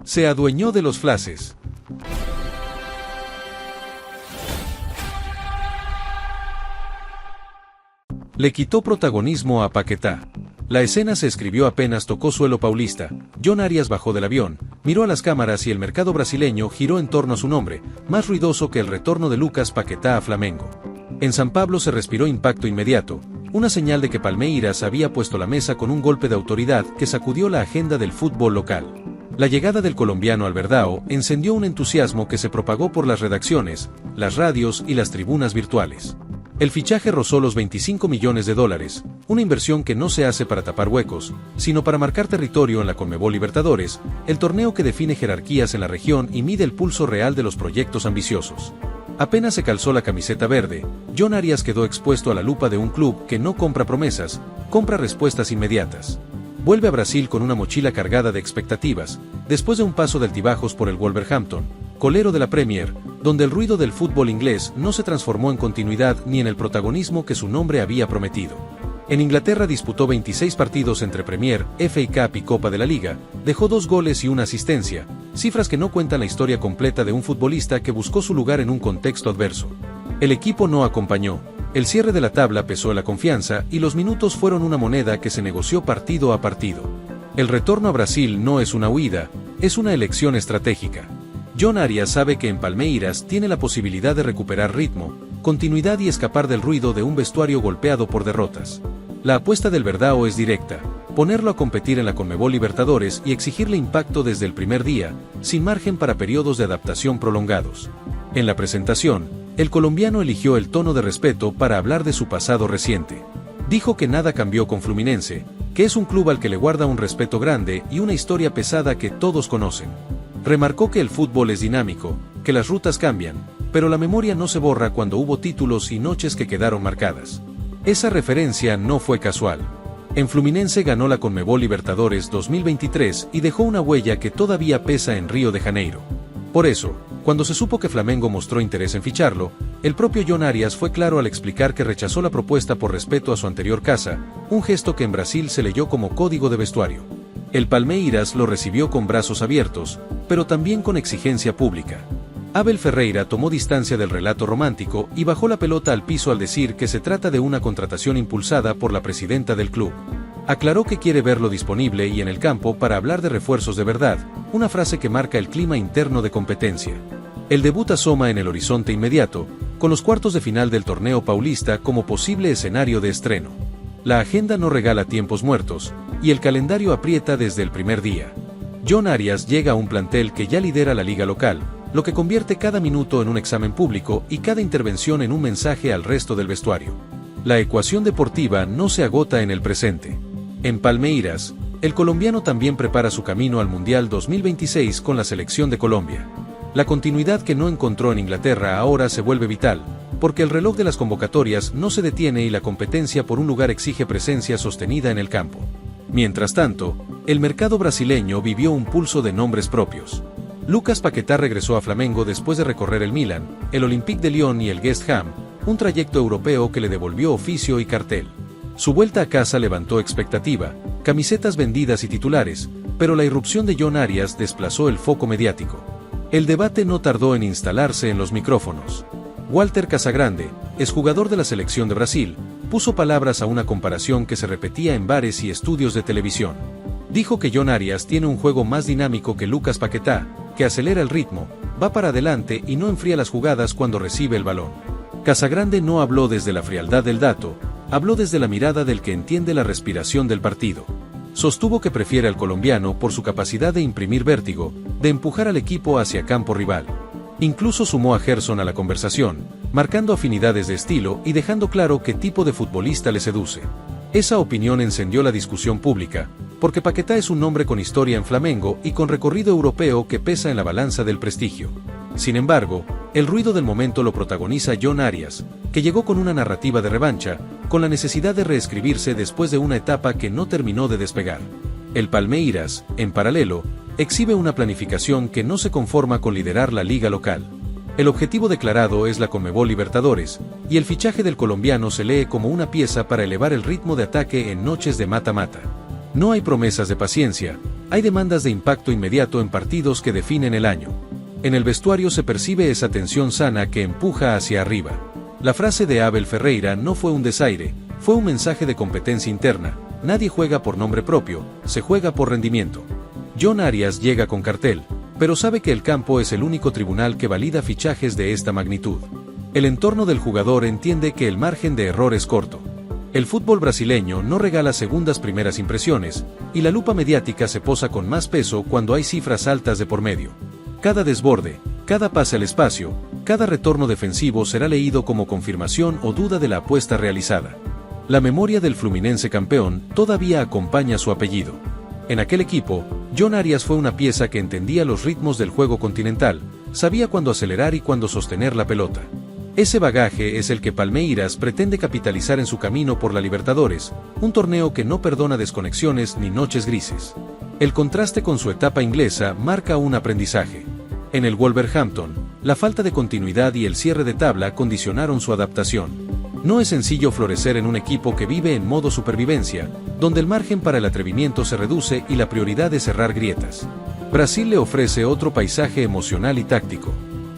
Se adueñó de los flashes. Le quitó protagonismo a Paquetá. La escena se escribió apenas tocó suelo paulista. John Arias bajó del avión, miró a las cámaras y el mercado brasileño giró en torno a su nombre, más ruidoso que el retorno de Lucas Paquetá a Flamengo. En San Pablo se respiró impacto inmediato, una señal de que Palmeiras había puesto la mesa con un golpe de autoridad que sacudió la agenda del fútbol local. La llegada del colombiano al Verdão encendió un entusiasmo que se propagó por las redacciones, las radios y las tribunas virtuales. El fichaje rozó los $25 millones, una inversión que no se hace para tapar huecos, sino para marcar territorio en la Conmebol Libertadores, el torneo que define jerarquías en la región y mide el pulso real de los proyectos ambiciosos. Apenas se calzó la camiseta verde, John Arias quedó expuesto a la lupa de un club que no compra promesas, compra respuestas inmediatas. Vuelve a Brasil con una mochila cargada de expectativas, después de un paso de altibajos por el Wolverhampton, colero de la Premier, donde el ruido del fútbol inglés no se transformó en continuidad ni en el protagonismo que su nombre había prometido. En Inglaterra disputó 26 partidos entre Premier, FA Cup y Copa de la Liga, dejó 2 goles y una asistencia, cifras que no cuentan la historia completa de un futbolista que buscó su lugar en un contexto adverso. El equipo no acompañó, el cierre de la tabla pesó la confianza y los minutos fueron una moneda que se negoció partido a partido. El retorno a Brasil no es una huida, es una elección estratégica. John Arias sabe que en Palmeiras tiene la posibilidad de recuperar ritmo, continuidad y escapar del ruido de un vestuario golpeado por derrotas. La apuesta del Verdão es directa, ponerlo a competir en la Conmebol Libertadores y exigirle impacto desde el primer día, sin margen para periodos de adaptación prolongados. En la presentación, el colombiano eligió el tono de respeto para hablar de su pasado reciente. Dijo que nada cambió con Fluminense, que es un club al que le guarda un respeto grande y una historia pesada que todos conocen. Remarcó que el fútbol es dinámico, que las rutas cambian, pero la memoria no se borra cuando hubo títulos y noches que quedaron marcadas. Esa referencia no fue casual. En Fluminense ganó la Conmebol Libertadores 2023 y dejó una huella que todavía pesa en Río de Janeiro. Por eso, cuando se supo que Flamengo mostró interés en ficharlo, el propio John Arias fue claro al explicar que rechazó la propuesta por respeto a su anterior casa, un gesto que en Brasil se leyó como código de vestuario. El Palmeiras lo recibió con brazos abiertos, pero también con exigencia pública. Abel Ferreira tomó distancia del relato romántico y bajó la pelota al piso al decir que se trata de una contratación impulsada por la presidenta del club. Aclaró que quiere verlo disponible y en el campo para hablar de refuerzos de verdad, una frase que marca el clima interno de competencia. El debut asoma en el horizonte inmediato, con los cuartos de final del torneo paulista como posible escenario de estreno. La agenda no regala tiempos muertos, y el calendario aprieta desde el primer día. John Arias llega a un plantel que ya lidera la liga local, lo que convierte cada minuto en un examen público y cada intervención en un mensaje al resto del vestuario. La ecuación deportiva no se agota en el presente. En Palmeiras, el colombiano también prepara su camino al Mundial 2026 con la selección de Colombia. La continuidad que no encontró en Inglaterra ahora se vuelve vital, porque el reloj de las convocatorias no se detiene y la competencia por un lugar exige presencia sostenida en el campo. Mientras tanto, el mercado brasileño vivió un pulso de nombres propios. Lucas Paquetá regresó a Flamengo después de recorrer el Milan, el Olympique de Lyon y el West Ham, un trayecto europeo que le devolvió oficio y cartel. Su vuelta a casa levantó expectativa, camisetas vendidas y titulares, pero la irrupción de John Arias desplazó el foco mediático. El debate no tardó en instalarse en los micrófonos. Walter Casagrande, exjugador de la selección de Brasil, puso palabras a una comparación que se repetía en bares y estudios de televisión. Dijo que John Arias tiene un juego más dinámico que Lucas Paquetá, que acelera el ritmo, va para adelante y no enfría las jugadas cuando recibe el balón. Casagrande no habló desde la frialdad del dato, habló desde la mirada del que entiende la respiración del partido. Sostuvo que prefiere al colombiano por su capacidad de imprimir vértigo, de empujar al equipo hacia campo rival. Incluso sumó a Gerson a la conversación, marcando afinidades de estilo y dejando claro qué tipo de futbolista le seduce. Esa opinión encendió la discusión pública, porque Paquetá es un nombre con historia en Flamengo y con recorrido europeo que pesa en la balanza del prestigio. Sin embargo, el ruido del momento lo protagoniza John Arias, que llegó con una narrativa de revancha, con la necesidad de reescribirse después de una etapa que no terminó de despegar. El Palmeiras, en paralelo, exhibe una planificación que no se conforma con liderar la liga local. El objetivo declarado es la Conmebol Libertadores, y el fichaje del colombiano se lee como una pieza para elevar el ritmo de ataque en noches de mata-mata. No hay promesas de paciencia, hay demandas de impacto inmediato en partidos que definen el año. En el vestuario se percibe esa tensión sana que empuja hacia arriba. La frase de Abel Ferreira no fue un desaire, fue un mensaje de competencia interna. Nadie juega por nombre propio, se juega por rendimiento. John Arias llega con cartel, pero sabe que el campo es el único tribunal que valida fichajes de esta magnitud. El entorno del jugador entiende que el margen de error es corto. El fútbol brasileño no regala segundas primeras impresiones, y la lupa mediática se posa con más peso cuando hay cifras altas de por medio. Cada desborde, cada pase al espacio, cada retorno defensivo será leído como confirmación o duda de la apuesta realizada. La memoria del Fluminense campeón todavía acompaña su apellido. En aquel equipo, John Arias fue una pieza que entendía los ritmos del juego continental, sabía cuándo acelerar y cuándo sostener la pelota. Ese bagaje es el que Palmeiras pretende capitalizar en su camino por la Libertadores, un torneo que no perdona desconexiones ni noches grises. El contraste con su etapa inglesa marca un aprendizaje. En el Wolverhampton, la falta de continuidad y el cierre de tabla condicionaron su adaptación. No es sencillo florecer en un equipo que vive en modo supervivencia, donde el margen para el atrevimiento se reduce y la prioridad es cerrar grietas. Brasil le ofrece otro paisaje emocional y táctico.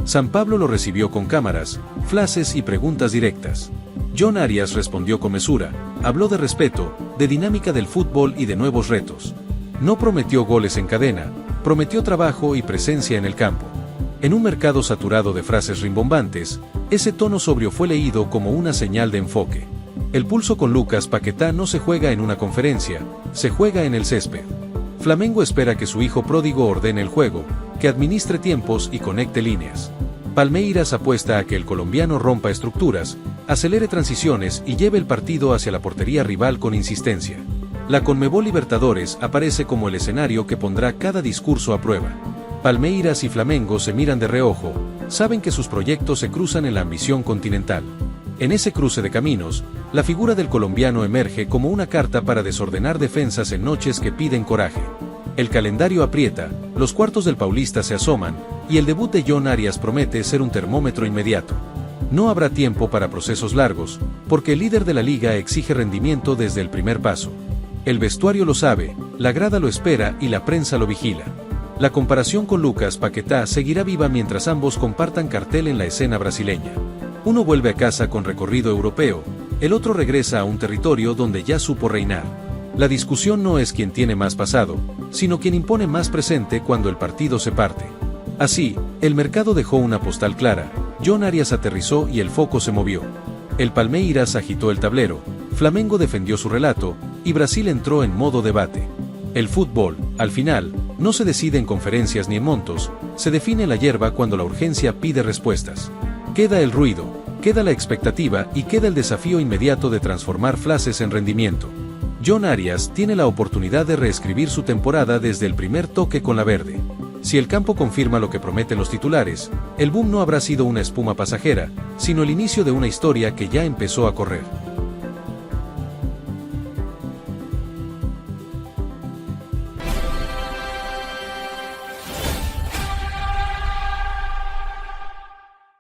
San Pablo lo recibió con cámaras, flashes y preguntas directas. John Arias respondió con mesura, habló de respeto, de dinámica del fútbol y de nuevos retos. No prometió goles en cadena, prometió trabajo y presencia en el campo. En un mercado saturado de frases rimbombantes, ese tono sobrio fue leído como una señal de enfoque. El pulso con Lucas Paquetá no se juega en una conferencia, se juega en el césped. Flamengo espera que su hijo pródigo ordene el juego, que administre tiempos y conecte líneas. Palmeiras apuesta a que el colombiano rompa estructuras, acelere transiciones y lleve el partido hacia la portería rival con insistencia. La Conmebol Libertadores aparece como el escenario que pondrá cada discurso a prueba. Palmeiras y Flamengo se miran de reojo, saben que sus proyectos se cruzan en la ambición continental. En ese cruce de caminos, la figura del colombiano emerge como una carta para desordenar defensas en noches que piden coraje. El calendario aprieta, los cuartos del Paulista se asoman, y el debut de John Arias promete ser un termómetro inmediato. No habrá tiempo para procesos largos, porque el líder de la liga exige rendimiento desde el primer paso. El vestuario lo sabe, la grada lo espera y la prensa lo vigila. La comparación con Lucas Paquetá seguirá viva mientras ambos compartan cartel en la escena brasileña. Uno vuelve a casa con recorrido europeo, el otro regresa a un territorio donde ya supo reinar. La discusión no es quién tiene más pasado, sino quien impone más presente cuando el partido se parte. Así, el mercado dejó una postal clara, John Arias aterrizó y el foco se movió. El Palmeiras agitó el tablero, Flamengo defendió su relato, y Brasil entró en modo debate. El fútbol, al final, no se decide en conferencias ni en montos, se define la hierba cuando la urgencia pide respuestas. Queda el ruido, queda la expectativa y queda el desafío inmediato de transformar frases en rendimiento. John Arias tiene la oportunidad de reescribir su temporada desde el primer toque con la verde. Si el campo confirma lo que prometen los titulares, el boom no habrá sido una espuma pasajera, sino el inicio de una historia que ya empezó a correr.